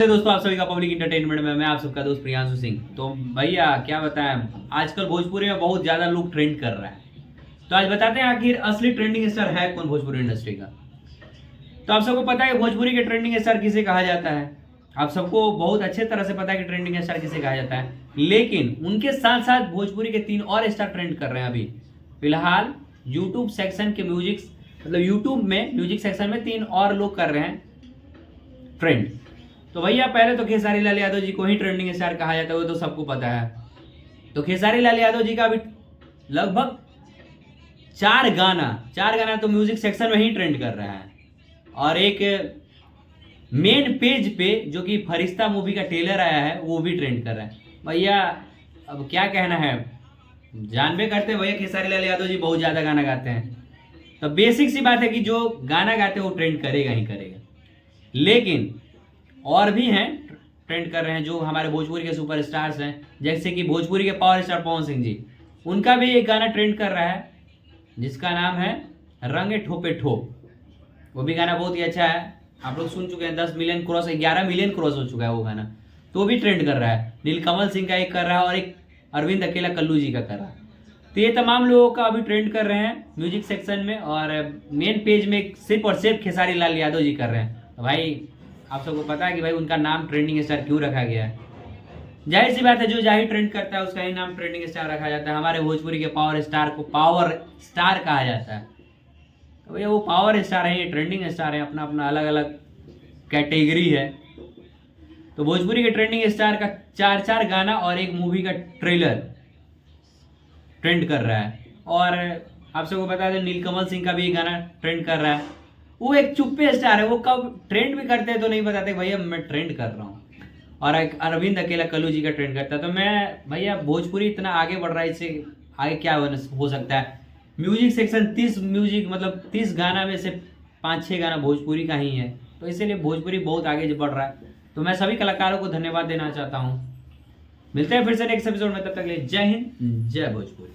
दोस्तों, आप सभी का पब्लिक इंटरटेनमेंट में मैं आप सबका दोस्त प्रियांशु सिंह। तो भैया क्या बताएं, आजकल भोजपुरी में बहुत ज्यादा लोग ट्रेंड कर रहा है। तो आज बताते हैं आखिर असली ट्रेंडिंग स्टार है कौन भोजपुरी इंडस्ट्री का। तो आप सबको पता है भोजपुरी के ट्रेंडिंग स्टार किसे कहा जाता है। आप सबको बहुत अच्छे तरह से पता है कि ट्रेंडिंग स्टार किसे कहा जाता है, लेकिन उनके साथ साथ भोजपुरी के 3 और स्टार ट्रेंड कर रहे हैं अभी फिलहाल यूट्यूब सेक्शन के मतलब यूट्यूब में म्यूजिक सेक्शन में 3 और लोग कर रहे हैं ट्रेंड। तो भैया पहले तो खेसारी लाल यादव जी को ही ट्रेंडिंग स्टार कहा जाता है, वो तो सबको पता है। तो खेसारी लाल यादव जी का अभी लगभग 4 गाना तो म्यूजिक सेक्शन में ही ट्रेंड कर रहा है, और एक मेन पेज पे जो कि फरिश्ता मूवी का ट्रेलर आया है वो भी ट्रेंड कर रहा है। भैया अब क्या कहना है, जानबे करते हैं भैया खेसारी लाल यादव जी बहुत ज्यादा गाना गाते हैं। तो बेसिक सी बात है कि जो गाना गाते हैं वो ट्रेंड करेगा ही करेगा, लेकिन और भी हैं ट्रेंड कर रहे हैं जो हमारे भोजपुरी के सुपरस्टार्स हैं, जैसे कि भोजपुरी के पावर स्टार पवन सिंह जी। उनका भी एक गाना ट्रेंड कर रहा है जिसका नाम है रंगे ठोपे ठोप। वो भी गाना बहुत ही अच्छा है, आप लोग सुन चुके हैं। 10 मिलियन क्रॉस 11 मिलियन क्रॉस हो चुका है वो गाना, तो भी ट्रेंड कर रहा है। नीलकमल सिंह का एक कर रहा है और एक अरविंद अकेला कल्लू जी का कर रहा है। तो ये तमाम लोगों का अभी ट्रेंड कर रहे हैं म्यूजिक सेक्शन में, और मेन पेज में सिर्फ और सिर्फ खेसारी लाल यादव जी कर रहे हैं। तो भाई आप सबको पता है कि भाई उनका नाम ट्रेंडिंग स्टार क्यों रखा गया है। जाहिर सी बात है, जो जाहिर ट्रेंड करता है उसका ही नाम ट्रेंडिंग स्टार रखा जाता है। हमारे भोजपुरी के पावर स्टार को पावर स्टार कहा जाता है। तो भैया वो पावर स्टार है, ये ट्रेंडिंग स्टार है, अपना अपना अलग अलग कैटेगरी है। तो भोजपुरी के ट्रेंडिंग स्टार का 4 गाना और एक मूवी का ट्रेलर ट्रेंड कर रहा है। और आप सबको बता दें नीलकमल सिंह का भी एक गाना ट्रेंड कर रहा है। वो एक चुप्पे स्टार है, वो कब ट्रेंड भी करते हैं तो नहीं बताते भैया मैं ट्रेंड कर रहा हूँ। और एक अरविंद अकेला कल्लू जी का ट्रेंड करता है। तो मैं भैया भोजपुरी इतना आगे बढ़ रहा है, इससे आगे क्या हो सकता है। म्यूजिक सेक्शन 30 गाना में से 5-6 गाना भोजपुरी का ही है, तो इसीलिए भोजपुरी बहुत आगे बढ़ रहा है। तो मैं सभी कलाकारों को धन्यवाद देना चाहता हूँ। मिलते हैं फिर से नेक्स्ट एपिसोड में, तब तक के लिए जय हिंद जय भोजपुरी।